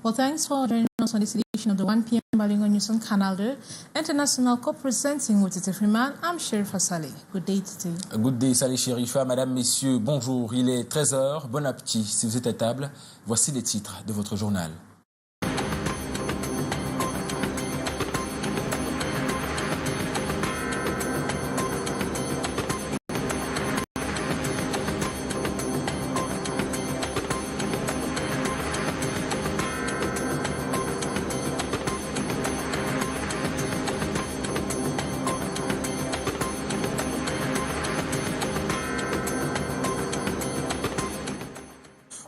Well, thanks for joining us on this edition of the 1 p.m. Bilingual News on Canal 2 International, co-presenting with Titi Freeman. I'm Sherifa Saleh. Good day, Titi. Good day, Saleh Sherifa. Madame, messieurs, bonjour. Il est 13h. Bon appétit si vous êtes à table. Voici les titres de votre journal.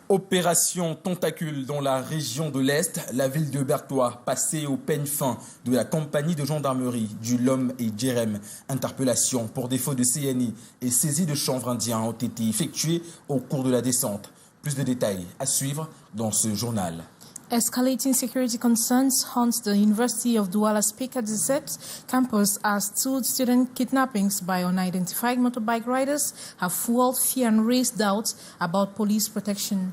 Opération Tentacule dans la région de l'Est, la ville de Bertois passée au peigne fin de la compagnie de gendarmerie du Lhomme et Djerem. Interpellation pour défaut de CNI et saisie de chanvre indien ont été effectuées au cours de la descente. Plus de détails à suivre dans ce journal. Escalating security concerns haunt the University of Douala's PKDZ campus as two student kidnappings by unidentified motorbike riders have fueled fear and raised doubts about police protection.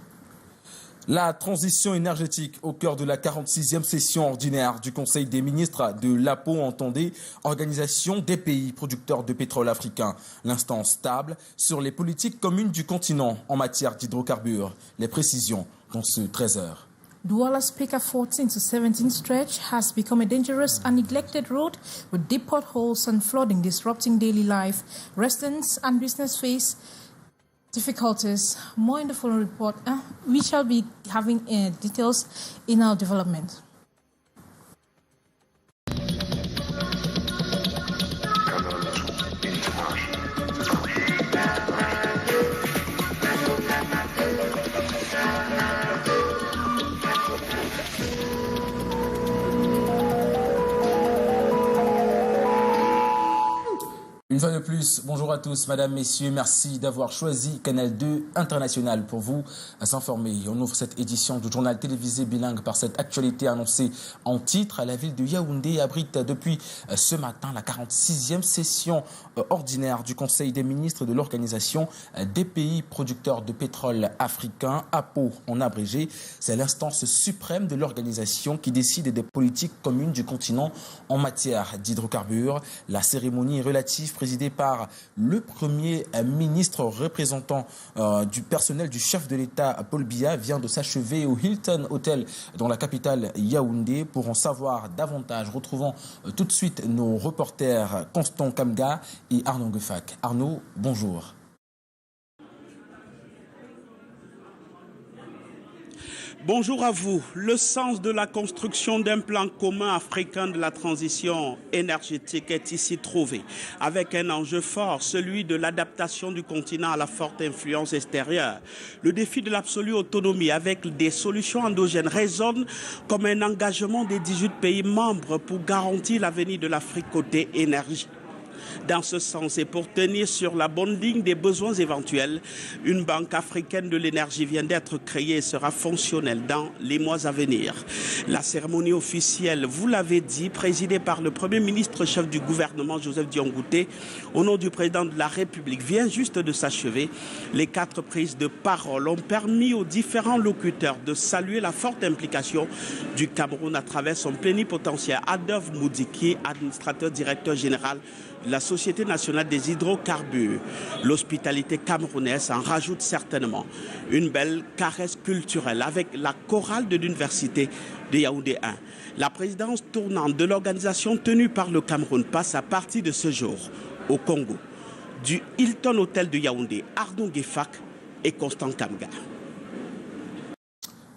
La transition énergétique au cœur de la 46e session ordinaire du Conseil des ministres de l'APO entendait Organisation des pays producteurs de pétrole africains, l'instance stable sur les politiques communes du continent en matière d'hydrocarbures. Les précisions dans ce 13h. Douala's PK 14 to 17 stretch has become a dangerous and neglected road with deep potholes and flooding disrupting daily life. Residents and business face difficulties. More in the following report. We shall be having details in our development. Une fois de plus, bonjour à tous, mesdames, messieurs, merci d'avoir choisi Canal 2 International pour vous s'informer. On ouvre cette édition du journal télévisé bilingue par cette actualité annoncée en titre. La ville de Yaoundé abrite depuis ce matin la 46e session ordinaire du Conseil des ministres de l'Organisation des pays producteurs de pétrole africains, APO en abrégé. C'est l'instance suprême de l'organisation qui décide des politiques communes du continent en matière d'hydrocarbures. La cérémonie relative présidé par le Premier ministre représentant du personnel du chef de l'État Paul Biya vient de s'achever au Hilton Hotel dans la capitale Yaoundé. Pour en savoir davantage, retrouvons tout de suite nos reporters Constant Kamga et Arnaud Guefak. Arnaud, bonjour. Bonjour à vous. Le sens de la construction d'un plan commun africain de la transition énergétique est ici trouvé, avec un enjeu fort, celui de l'adaptation du continent à la forte influence extérieure. Le défi de l'absolue autonomie avec des solutions endogènes résonne comme un engagement des 18 pays membres pour garantir l'avenir de l'Afrique côté énergie. Dans ce sens et pour tenir sur la bonne ligne des besoins éventuels, une banque africaine de l'énergie vient d'être créée et sera fonctionnelle dans les mois à venir. La cérémonie officielle, vous l'avez dit, présidée par le Premier ministre chef du gouvernement Joseph Diongouté, au nom du président de la République, vient juste de s'achever. Les 4 prises de parole ont permis aux différents locuteurs de saluer la forte implication du Cameroun à travers son plénipotentiaire Adolphe Moudiki, administrateur directeur général de la Société nationale des hydrocarbures. L'hospitalité camerounaise en rajoute certainement une belle caresse culturelle avec la chorale de l'université de Yaoundé 1. La présidence tournante de l'organisation tenue par le Cameroun passe à partir de ce jour au Congo. Du Hilton Hotel de Yaoundé, Arnaud Guefak et Constant Kamga.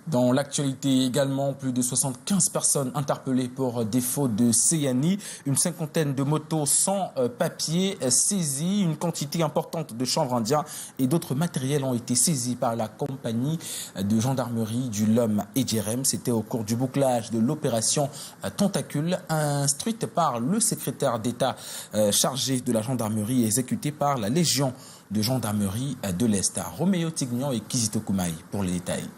Dans l'actualité également, plus de 75 personnes interpellées pour défaut de CNI, une cinquantaine de motos sans papier saisies, une quantité importante de chanvre indien et d'autres matériels ont été saisis par la compagnie de gendarmerie du LOM et Djerem. C'était au cours du bouclage de l'opération Tentacule, instruite par le secrétaire d'État chargé de la gendarmerie et exécutée par la Légion de gendarmerie de l'Est. Roméo Tignan et Kizito Koumaï pour les détails.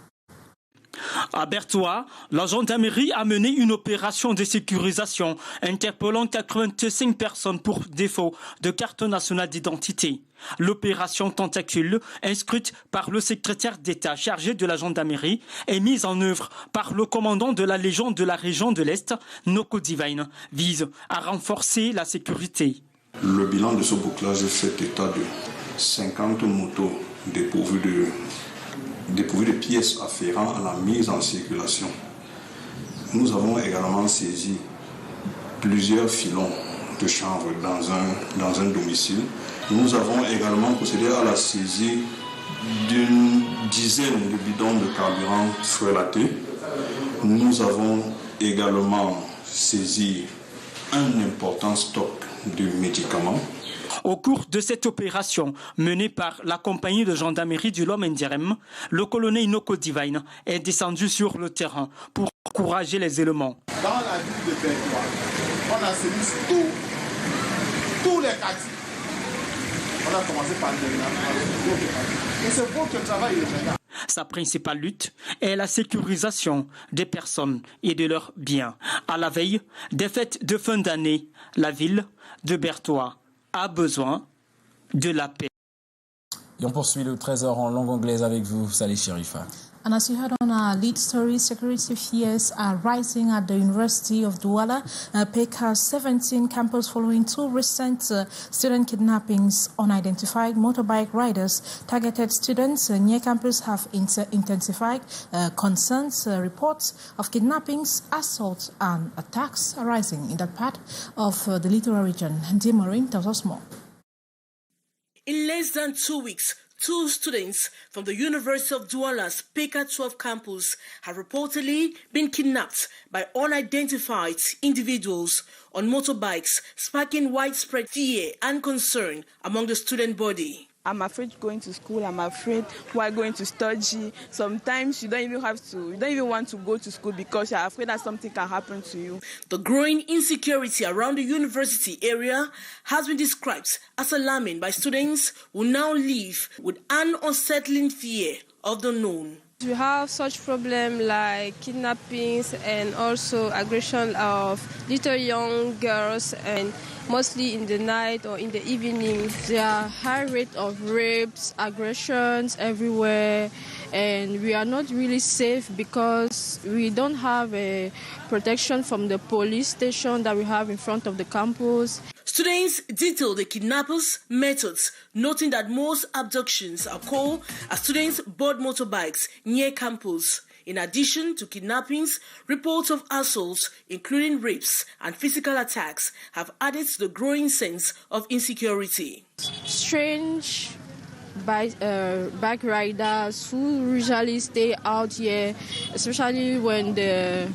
À Berthois, la gendarmerie a mené une opération de sécurisation interpellant 85 personnes pour défaut de carte nationale d'identité. L'opération Tentacule, inscrite par le secrétaire d'État chargé de la gendarmerie, est mise en œuvre par le commandant de la Légion de la région de l'Est, Noko Divine, vise à renforcer la sécurité. Le bilan de ce bouclage fait état de 50 motos dépourvues de pièces afférentes à la mise en circulation. Nous avons également saisi plusieurs filons de chanvre dans un domicile. Nous avons également procédé à la saisie d'une dizaine de bidons de carburant frelatés. Nous avons également saisi un important stock de médicaments. Au cours de cette opération menée par la compagnie de gendarmerie du LOM et Djerem, le colonel Noko Divine est descendu sur le terrain pour encourager les éléments. Dans la ville de Berthois, on a saisi tous les quartiers. On a commencé par le et c'est pour que le travail est maintenant. Sa principale lutte est la sécurisation des personnes et de leurs biens. À la veille des fêtes de fin d'année, la ville de Berthois a besoin de la paix. Et on poursuit le 13h en langue anglaise avec vous, Salih Sherifa. And as you heard on our lead story, security fears are rising at the University of Douala, PECA's 17 campus following two recent student kidnappings. Unidentified motorbike riders targeted students near campus have intensified concerns. Reports of kidnappings, assaults and attacks arising in that part of the littoral region. Maureen tells us more. In less than 2 weeks, two students from the University of Douala's PECA 12 campus have reportedly been kidnapped by unidentified individuals on motorbikes, sparking widespread fear and concern among the student body. I'm afraid going to school. I'm afraid while going to study. Sometimes you don't even want to go to school because you're afraid that something can happen to you. The growing insecurity around the university area has been described as alarming by students who now live with an unsettling fear of the unknown. We have such problems like kidnappings and also aggression of little young girls, and mostly in the night or in the evening. There are high rate of rapes, aggressions everywhere, and we are not really safe because we don't have a protection from the police station that we have in front of the campus. Students detail the kidnappers' methods, noting that most abductions occur as students board motorbikes near campus. In addition to kidnappings, reports of assaults, including rapes and physical attacks, have added to the growing sense of insecurity. Strange bike riders who usually stay out here, especially when the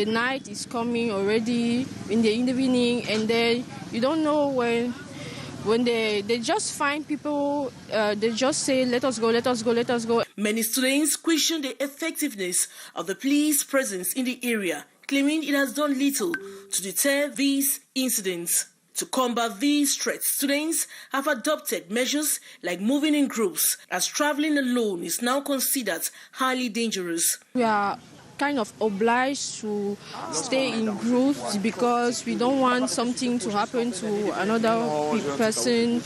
night is coming already in the evening, and then you don't know when they just find people, they just say, let us go, let us go, let us go. Many students question the effectiveness of the police presence in the area, claiming it has done little to deter these incidents. To combat these threats, students have adopted measures like moving in groups, as traveling alone is now considered highly dangerous. We are kind of obliged to stay in groups because we don't want something to happen to another person.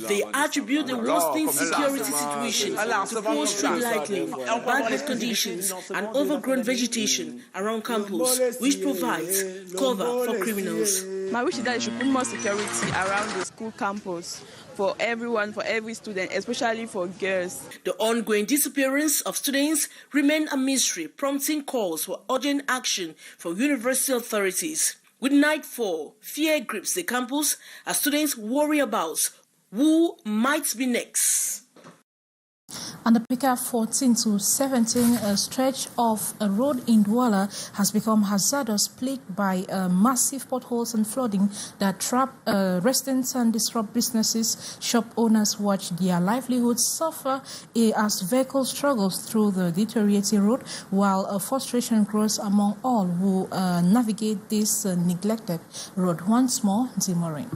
They attribute the worsening security situation to poor street lighting, bad road conditions, and overgrown vegetation around campus, which provides cover for criminals. My wish is that they should put more security around the school campus for everyone, for every student, especially for girls. The ongoing disappearance of students remain a mystery, prompting calls for urgent action from university authorities. With nightfall, fear grips the campus as students worry about who might be next. And the Pika 14 to 17 stretch of a road in Douala has become hazardous, plagued by massive potholes and flooding that trap residents and disrupt businesses. Shop owners watch their livelihoods suffer as vehicles struggle through the deteriorating road, while frustration grows among all who navigate this neglected road. Once more, Zimorin.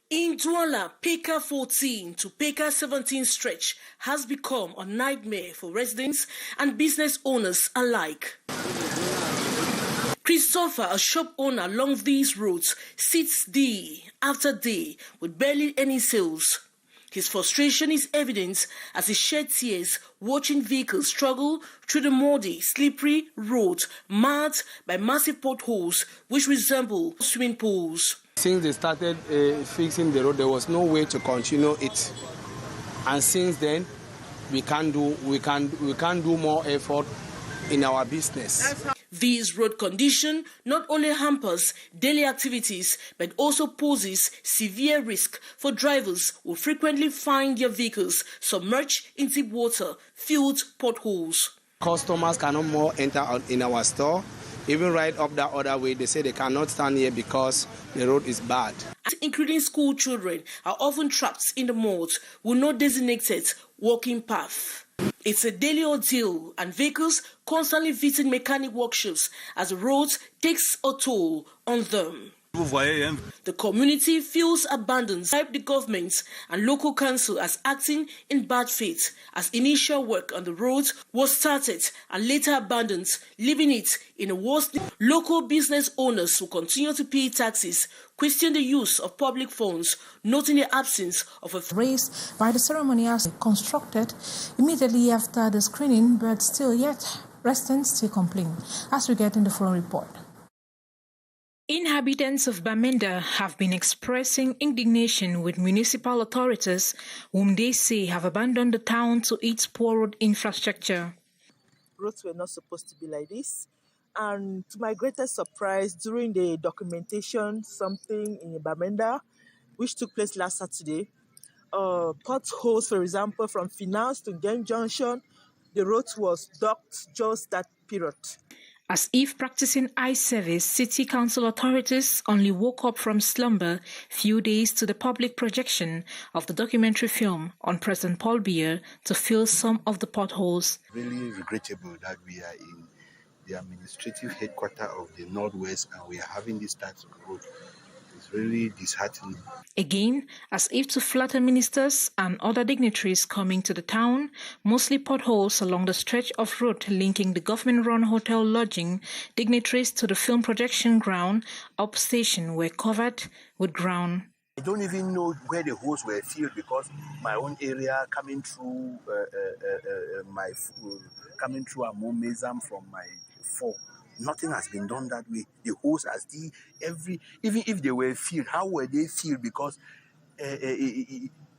In Douala, Pika 14 to Pika 17 stretch has become a nightmare for residents and business owners alike. Christopher, a shop owner along these roads, sits day after day with barely any sales. His frustration is evident as he shed tears watching vehicles struggle through the muddy, slippery road marked by massive potholes which resemble swimming pools. Since they started fixing the road, there was no way to continue it, and since then, we can't do more effort in our business. This road condition not only hampers daily activities but also poses severe risk for drivers who frequently find their vehicles submerged in deep water, filled potholes. Customers cannot more enter in our store. Even right up that other way, they say they cannot stand here because the road is bad. Including school children are often trapped in the mud with no designated walking path. It's a daily ordeal, and vehicles constantly visit mechanic workshops as the road takes a toll on them. The community feels abandoned. The government and local council as acting in bad faith as initial work on the road was started and later abandoned, leaving it in a worse. Local business owners who continue to pay taxes question the use of public funds, noting the absence of a raised by the ceremonials constructed immediately after the screening, but still yet residents still complain. As we get in the following report. Inhabitants of Bamenda have been expressing indignation with municipal authorities whom they say have abandoned the town to its poor road infrastructure. Roads were not supposed to be like this. And to my greatest surprise, during the documentation, something in Bamenda, which took place last Saturday, potholes, for example, from Finance to Gang Junction, the road was docked just that period. As if practicing eye service, city council authorities only woke up from slumber few days to the public projection of the documentary film on President Paul Biya to fill some of the potholes. Really regrettable that we are in the administrative headquarters of the Northwest and we are having this type of road. It's really disheartening. Again, as if to flatter ministers and other dignitaries coming to the town, mostly potholes along the stretch of road linking the government-run hotel lodging dignitaries to the film projection ground upstation were covered with ground. I don't even know where the holes were filled because my own area coming through Amomezam from my fall. Nothing has been done that way. The holes are still even if they were filled, how were they filled? Because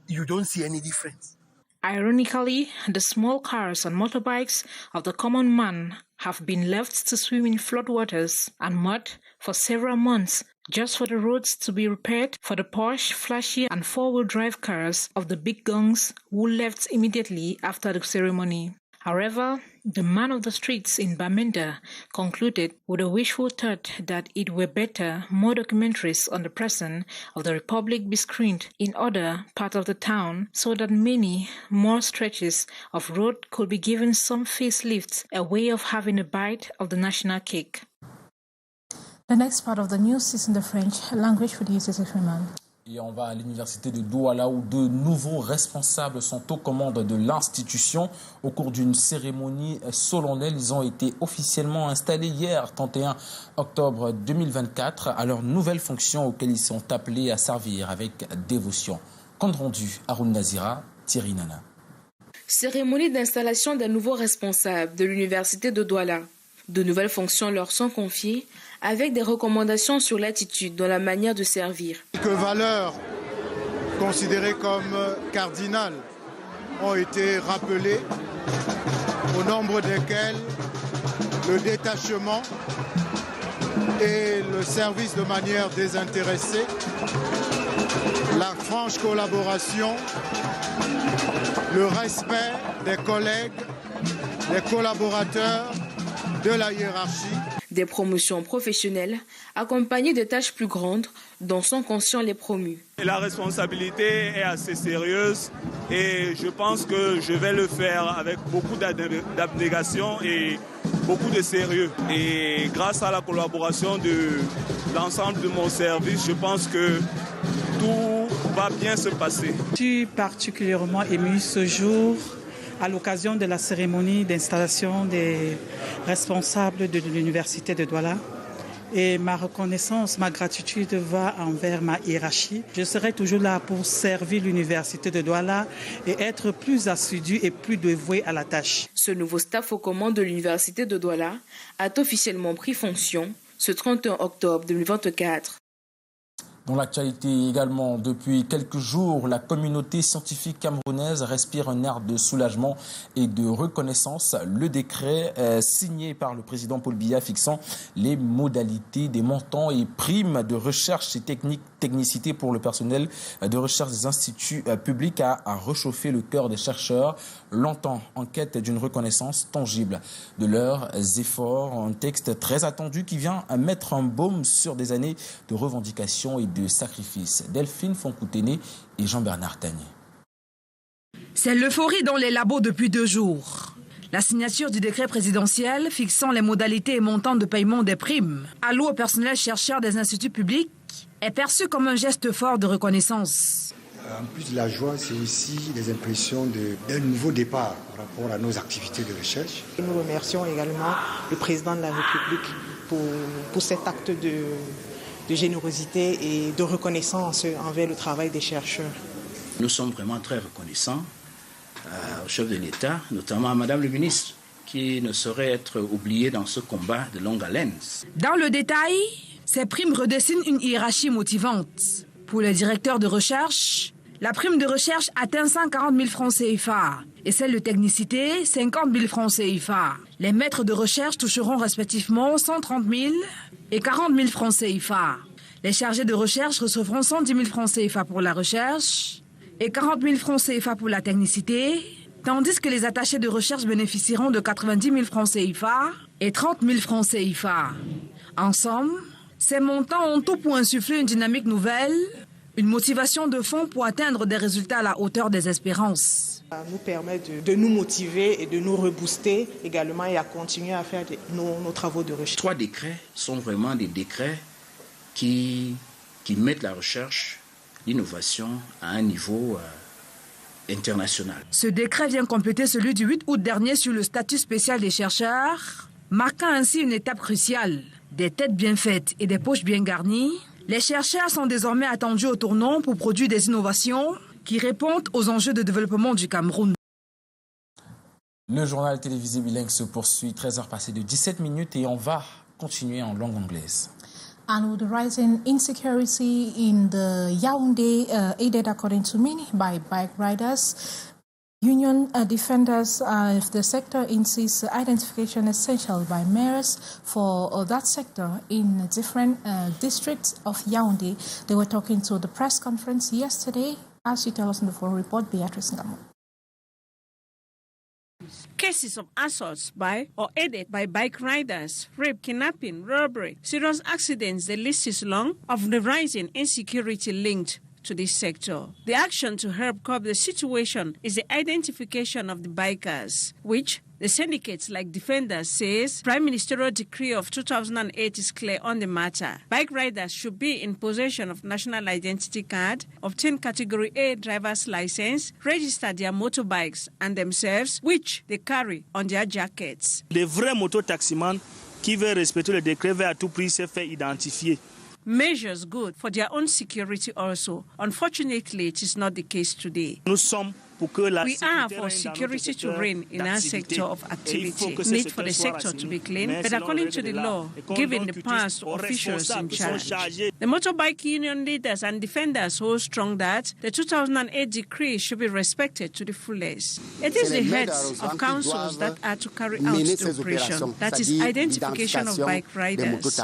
you don't see any difference. Ironically, the small cars and motorbikes of the common man have been left to swim in floodwaters and mud for several months, just for the roads to be repaired for the posh, flashy and four-wheel drive cars of the big guns who left immediately after the ceremony. However, the man of the streets in Bamenda concluded with a wishful thought that it were better more documentaries on the President of the Republic be screened in other parts of the town so that many more stretches of road could be given some facelift, a way of having a bite of the national cake. The next part of the news is in the French language for the Freeman. Et on va à l'université de Douala où de nouveaux responsables sont aux commandes de l'institution. Au cours d'une cérémonie solennelle, ils ont été officiellement installés hier, 31 octobre 2024, à leurs nouvelles fonctions auxquelles ils sont appelés à servir avec dévotion. Compte rendu, Haroun Nazira, Thierry Nana. Cérémonie d'installation d'un nouveau responsable de l'université de Douala. De nouvelles fonctions leur sont confiées avec des recommandations sur l'attitude dans la manière de servir. Quelques valeurs considérées comme cardinales ont été rappelées, au nombre desquelles le détachement et le service de manière désintéressée, la franche collaboration le respect des collègues, des collaborateurs, de la hiérarchie. Des promotions professionnelles accompagnées de tâches plus grandes dont sont conscients les promus. La responsabilité est assez sérieuse et je pense que je vais le faire avec beaucoup d'abnégation et beaucoup de sérieux. Et grâce à la collaboration de l'ensemble de mon service, je pense que tout va bien se passer. Je suis particulièrement émue ce jour à l'occasion de la cérémonie d'installation des responsables de l'université de Douala. Et ma reconnaissance, ma gratitude va envers ma hiérarchie. Je serai toujours là pour servir l'université de Douala et être plus assidu et plus dévoué à la tâche. Ce nouveau staff aux commandes de l'université de Douala a officiellement pris fonction ce 31 octobre 2024. Dans l'actualité également, depuis quelques jours, la communauté scientifique camerounaise respire un air de soulagement et de reconnaissance. Le décret signé par le président Paul Biya fixant les modalités des montants et primes de recherche et technicité pour le personnel de recherche des instituts publics a réchauffé le cœur des chercheurs, longtemps en quête d'une reconnaissance tangible de leurs efforts. Un texte très attendu qui vient mettre un baume sur des années de revendications et de sacrifices. Delphine Fonkouténé et Jean-Bernard Tagné. C'est l'euphorie dans les labos depuis 2 jours. La signature du décret présidentiel fixant les modalités et montants de paiement des primes allouées au personnel chercheur des instituts publics est perçue comme un geste fort de reconnaissance. En plus de la joie, c'est aussi des impressions d'un nouveau départ par rapport à nos activités de recherche. Nous remercions également le président de la République pour cet acte de générosité et de reconnaissance envers le travail des chercheurs. Nous sommes vraiment très reconnaissants au chef de l'État, notamment à Madame le ministre, qui ne saurait être oubliée dans ce combat de longue haleine. Dans le détail, ces primes redessinent une hiérarchie motivante. Pour les directeurs de recherche, la prime de recherche atteint 140 000 francs CFA et celle de technicité, 50 000 francs CFA. Les maîtres de recherche toucheront respectivement 130 000 et 40 000 francs CFA. Les chargés de recherche recevront 110 000 francs CFA pour la recherche et 40 000 francs CFA pour la technicité, tandis que les attachés de recherche bénéficieront de 90 000 francs CFA et 30 000 francs CFA. En somme, ces montants ont tout pour insuffler une dynamique nouvelle, une motivation de fond pour atteindre des résultats à la hauteur des espérances. Ça nous permet de nous motiver et de nous rebooster également et à continuer à faire nos travaux de recherche. 3 décrets sont vraiment des décrets qui mettent la recherche, l'innovation à un niveau international. Ce décret vient compléter celui du 8 août dernier sur le statut spécial des chercheurs, marquant ainsi une étape cruciale. Des têtes bien faites et des poches bien garnies, les chercheurs sont désormais attendus au tournant pour produire des innovations qui répondent aux enjeux de développement du Cameroun. Le journal télévisé bilingue se poursuit, 13h passées de 17 minutes et on va continuer en langue anglaise. And with the rising insecurity in the Yaoundé, aided according to many by bike riders, union defenders of the sector insist identification essential by mayors for that sector in different districts of Yaoundé. They were talking to the press conference yesterday, as you tell us in the full report, Beatrice Ngamo. Cases of assaults by or aided by bike riders, rape, kidnapping, robbery, serious accidents, the list is long of the rising insecurity linked to this sector. The action to help curb the situation is the identification of the bikers, which the syndicates like Defenders says Prime Ministerial Decree of 2008 is clear on the matter. Bike riders should be in possession of national identity card, obtain Category A driver's license, register their motorbikes and themselves, which they carry on their jackets. Les vrais mototaximans qui veulent respecter le décret veulent à tout prix se faire identifier. Measures good for their own security also. Unfortunately, it is not the case today. Nous sommes We are for security to reign in our sector of activity. Need for the sector to be clean, but according to the law, given the past officials in charge. The motorbike union leaders and defenders hold strong that the 2008 decree should be respected to the fullest. It is the heads of councils that are to carry out the operation. That is identification of bike riders.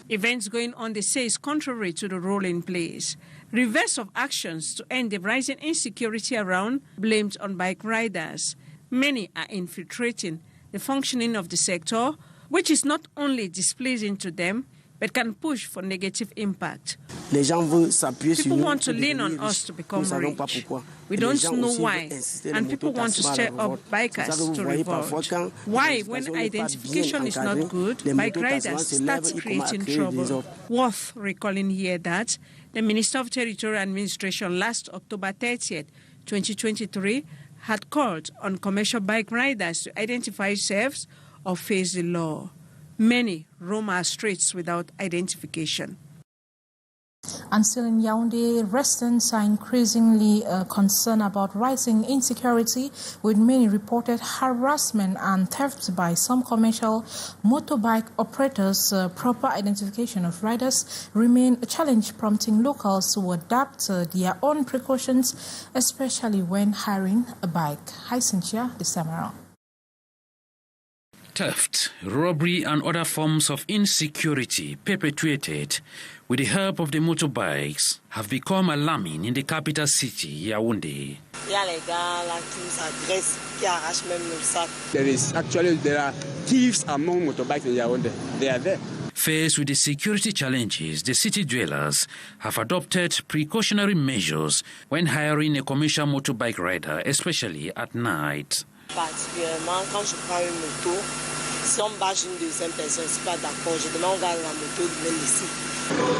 Events going on, they say, is contrary to the rule in place. reverse of actions to end the rising insecurity around blamed on bike riders. Many are infiltrating the functioning of the sector, which is not only displeasing to them, but can push for negative impact. People want to lean on us to become rich. We don't know why, and people want to stir up bikers to revolt. Why, when identification is not good, bike riders start creating trouble? Worth recalling here that the Minister of Territorial Administration last October 30th, 2023, had called on commercial bike riders to identify themselves or face the law. Many roam our streets without identification. And still in Yaoundé, residents are increasingly concerned about rising insecurity, with many reported harassment and theft by some commercial motorbike operators. Proper identification of riders remain a challenge, prompting locals to adapt their own precautions, especially when hiring a bike. Hi, Cynthia, this time around. Theft, robbery and other forms of insecurity perpetuated with the help of the motorbikes have become alarming in the capital city, Yaoundé. There are thieves among motorbikes in Yaoundé. They are there. Faced with the security challenges, the city dwellers have adopted precautionary measures when hiring a commercial motorbike rider, especially at night. Particulièrement, quand je prends une moto, si on bâche une deuxième personne, je ne suis pas d'accord. Je demande à la moto de me laisser.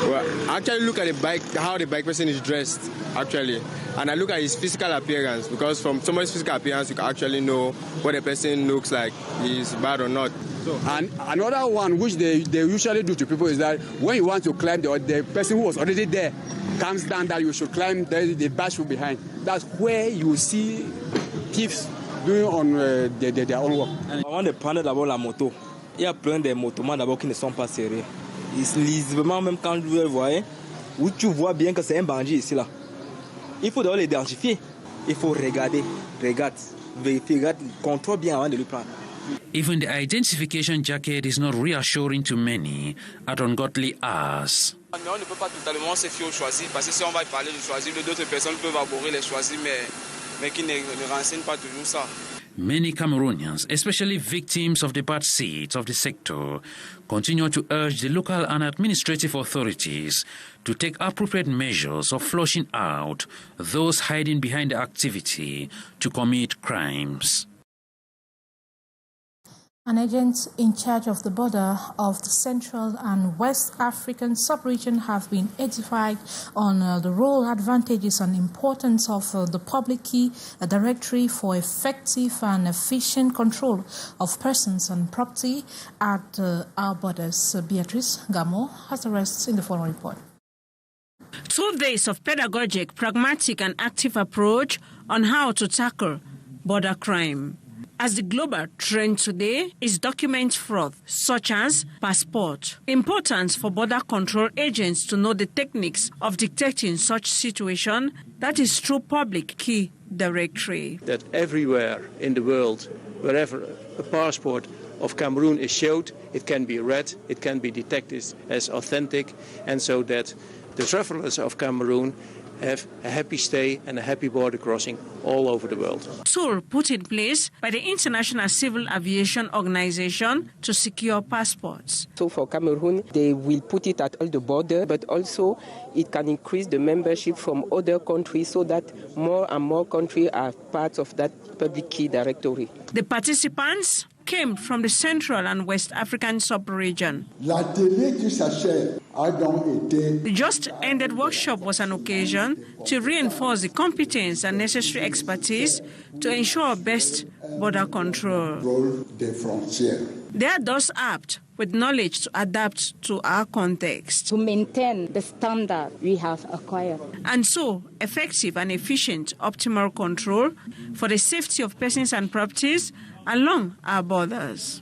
Well, I actually look at the bike, how the bike person is dressed, actually. And I look at his physical appearance, because from somebody's physical appearance, you can actually know what a person looks like, is bad or not. So, and another one which they usually do to people is that when you want to climb, the person who was already there comes down that you should climb, the bash from behind. That's where you see thieves doing on their own work. Avant de prendre d'abord la moto, il y a plein de motomans d'abord qui ne sont pas sérieux. Lisiblement, même quand vous le voyez, où tu vois bien que c'est un bandit ici là. Il faut d'abord l'identifier. Il faut regarder, vérifier, contrôle bien avant de lui prendre. Even the identification jacket is not reassuring to many at ungodly hours. On ne peut pas totalement se fier au choisi, parce que si on va parler de choisir, d'autres personnes peuvent aborder les choisis, mais qui ne renseignent pas toujours ça. Many Cameroonians, especially victims of the bad seeds of the sector, continue to urge the local and administrative authorities to take appropriate measures of flushing out those hiding behind the activity to commit crimes. An agent in charge of the border of the Central and West African sub-region have been edified on the role, advantages and importance of the public key directory for effective and efficient control of persons and property at our borders. Beatrice Gamo has the rest in the following report. 2 days of pedagogic, pragmatic and active approach on how to tackle border crime. As the global trend today is document fraud, such as passport. Importance for border control agents to know the techniques of detecting such situation, that is through public key directory. That everywhere in the world, wherever a passport of Cameroon is showed, it can be read, it can be detected as authentic, and so that the travelers of Cameroon have a happy stay and a happy border crossing all over the world. Tool put in place by the International Civil Aviation Organization to secure passports. So for Cameroon, they will put it at all the border, but also it can increase the membership from other countries so that more and more countries are part of that public key directory. The participants came from the Central and West African sub-region. The just-ended workshop was an occasion to reinforce the competence and necessary expertise to ensure best border control. They are thus apt with knowledge to adapt to our context. To maintain the standard we have acquired. And so, effective and efficient optimal control for the safety of persons and properties along our borders.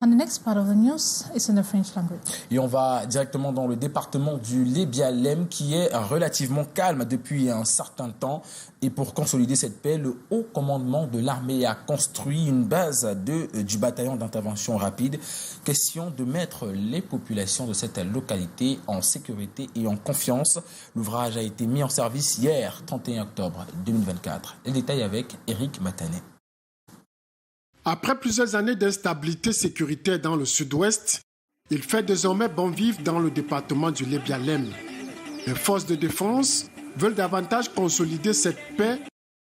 And the next part of the news is in the French language. Et on va directement dans le département du Lébialem qui est relativement calme depuis un certain temps. Et pour consolider cette paix, le haut commandement de l'armée a construit une base du bataillon d'intervention rapide. Question de mettre les populations de cette localité en sécurité et en confiance. L'ouvrage a été mis en service hier, 31 octobre 2024. Les détails avec Eric Matanet. Après plusieurs années d'instabilité sécuritaire dans le sud-ouest, il fait désormais bon vivre dans le département du Lébialem. Les forces de défense veulent davantage consolider cette paix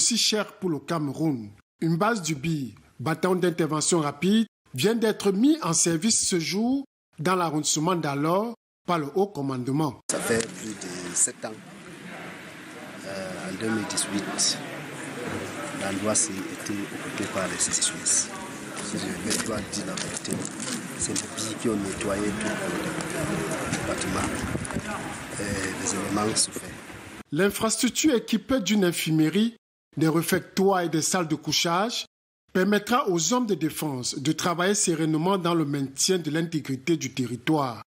si chère pour le Cameroun. Une base du BI, bataillon d'intervention rapide, vient d'être mis en service ce jour dans l'arrondissement d'Alor par le haut commandement. Ça fait plus de 7 ans. En 2018, l'endroit s'est été occupé par les sécessionnistes. Si je dois dire la vérité, c'est les billes qui ont nettoyé tout le bâtiment et les éléments souffrent. L'infrastructure équipée d'une infirmerie, des réfectoires et des salles de couchage permettra aux hommes de défense de travailler sereinement dans le maintien de l'intégrité du territoire.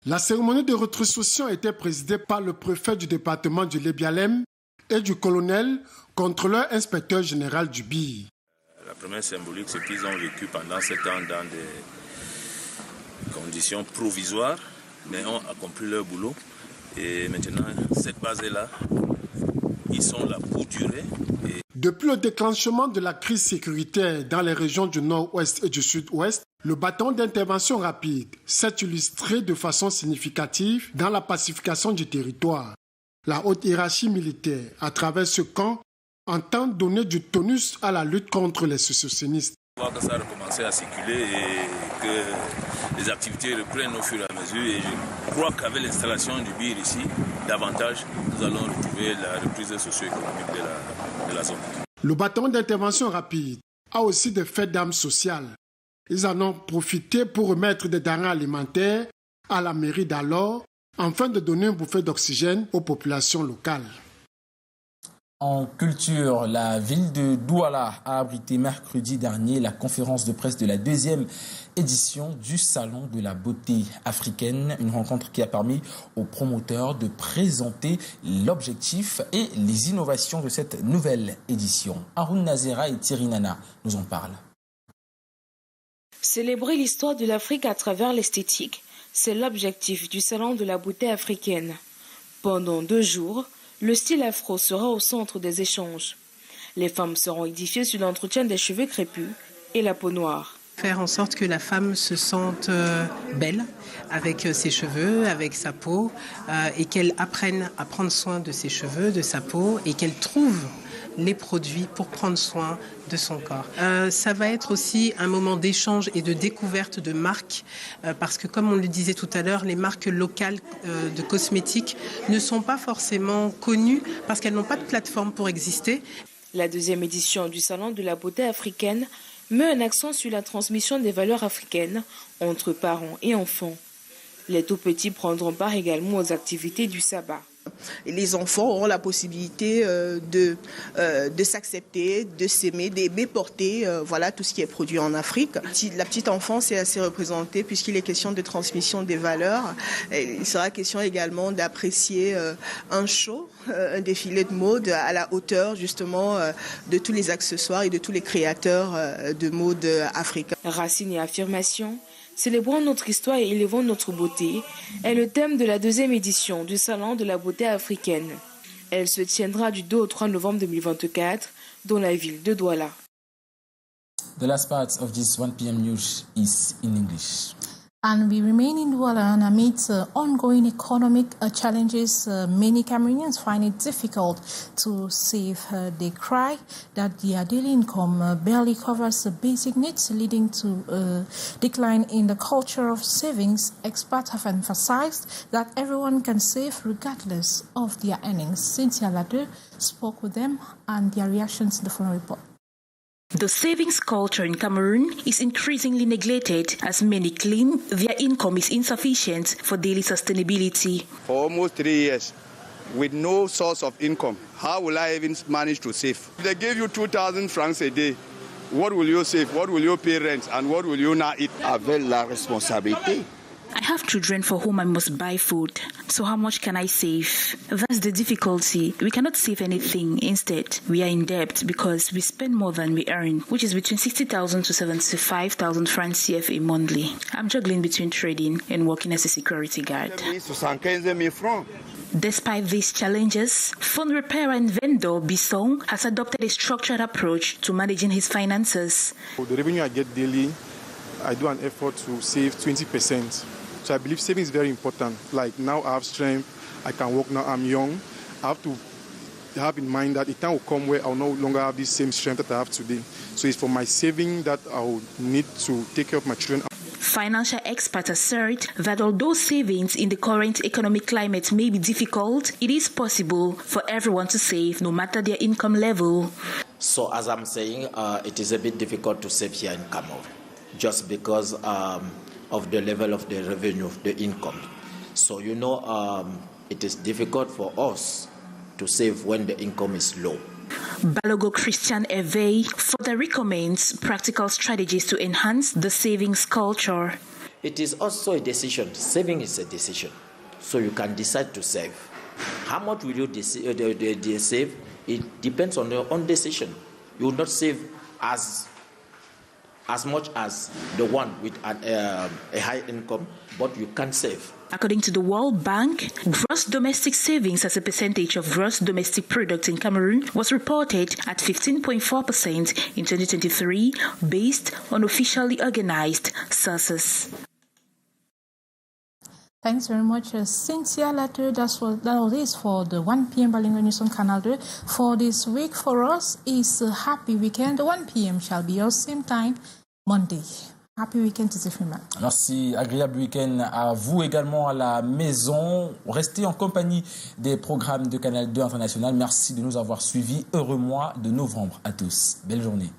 La cérémonie de retrocession était présidée par le préfet du département du Lébialem et du colonel contrôleur inspecteur général du BI. La première symbolique, c'est qu'ils ont vécu pendant 7 ans dans des conditions provisoires, mais ont accompli leur boulot. Et maintenant, cette base-là, ils sont là pour durer. Depuis le déclenchement de la crise sécuritaire dans les régions du nord-ouest et du sud-ouest, le bâton d'intervention rapide s'est illustré de façon significative dans la pacification du territoire. La haute hiérarchie militaire, à travers ce camp, entend donner du tonus à la lutte contre les sécessionnistes. On voit que ça a recommencé à circuler et que les activités reprennent au fur et à mesure. Et je crois qu'avec l'installation du BIR ici, davantage, nous allons retrouver la reprise socio-économique de la zone. Le bâton d'intervention rapide a aussi des fêtes d'âme sociales. Ils en ont profité pour remettre des denrées alimentaires à la mairie d'Alor, afin de donner une bouffée d'oxygène aux populations locales. En culture, la ville de Douala a abrité mercredi dernier la conférence de presse de la 2e édition du Salon de la beauté africaine. Une rencontre qui a permis aux promoteurs de présenter l'objectif et les innovations de cette nouvelle édition. Haroun Nazera et Thierry Nana nous en parlent. Célébrer l'histoire de l'Afrique à travers l'esthétique, c'est l'objectif du Salon de la beauté africaine. Pendant 2 jours, le style afro sera au centre des échanges. Les femmes seront édifiées sur l'entretien des cheveux crépus et la peau noire. Faire en sorte que la femme se sente belle avec ses cheveux, avec sa peau, et qu'elle apprenne à prendre soin de ses cheveux, de sa peau, et qu'elle trouve les produits pour prendre soin de son corps. Ça va être aussi un moment d'échange et de découverte de marques, parce que comme on le disait tout à l'heure, les marques locales de cosmétiques ne sont pas forcément connues parce qu'elles n'ont pas de plateforme pour exister. La 2e édition du Salon de la beauté africaine met un accent sur la transmission des valeurs africaines entre parents et enfants. Les tout-petits prendront part également aux activités du sabbat. Les enfants auront la possibilité de s'accepter, de s'aimer, d'aimer porter voilà, tout ce qui est produit en Afrique. La petite enfance est assez représentée puisqu'il est question de transmission des valeurs. Et il sera question également d'apprécier un show, un défilé de mode à la hauteur justement de tous les accessoires et de tous les créateurs de mode africains. Racines et affirmations. Célébrons notre histoire et élevons notre beauté est le thème de la 2e édition du Salon de la beauté africaine. Elle se tiendra du 2 au 3 novembre 2024 dans la ville de Douala. The last part of this 1 p.m. news is in English. And we remain in Douala, and amidst ongoing economic challenges, many Cameroonians find it difficult to save. They cry that their daily income barely covers the basic needs, leading to a decline in the culture of savings. Experts have emphasized that everyone can save regardless of their earnings. Cynthia Lade spoke with them and their reactions to the following report. The savings culture in Cameroon is increasingly neglected as many claim their income is insufficient for daily sustainability. For almost 3 years, with no source of income, how will I even manage to save? If they give you 2,000 francs a day, what will you save? What will you pay rent? And what will you not eat? Avec la responsabilité. I have children for whom I must buy food. So how much can I save? That's the difficulty. We cannot save anything. Instead, we are in debt because we spend more than we earn, which is between 60,000 to 75,000 francs CFA monthly. I'm juggling between trading and working as a security guard. Despite these challenges, phone repairer and vendor Bisson has adopted a structured approach to managing his finances. For the revenue I get daily, I do an effort to save 20%. So I believe saving is very important. Like now I have strength, I can walk now, I'm young. I have to have in mind that a time will come where I'll no longer have the same strength that I have today. So it's for my saving that I will need to take care of my children. Financial experts assert that although savings in the current economic climate may be difficult, it is possible for everyone to save no matter their income level. So as I'm saying, it is a bit difficult to save here in Cameroon just because of the level of the revenue, the income. So, it is difficult for us to save when the income is low. Balogo Christian Hervé further recommends practical strategies to enhance the savings culture. It is also a decision. Saving is a decision. So you can decide to save. How much will you save? It depends on your own decision. You will not save as much as the one with a high income, but you can save. According to the World Bank, gross domestic savings as a percentage of gross domestic product in Cameroon was reported at 15.4% in 2023, based on officially organized sources. Thanks very much, Cynthia Latte. That was it for the 1 p.m. bilingual news on Canal 2. For this week, for us, is a happy weekend. The 1 p.m. shall be our same time, Monday. Happy weekend to Tiffany. Merci, agréable week-end à vous également à la maison. Restez en compagnie des programmes de Canal 2 International. Merci de nous avoir suivis. Heureux mois de novembre à tous. Belle journée.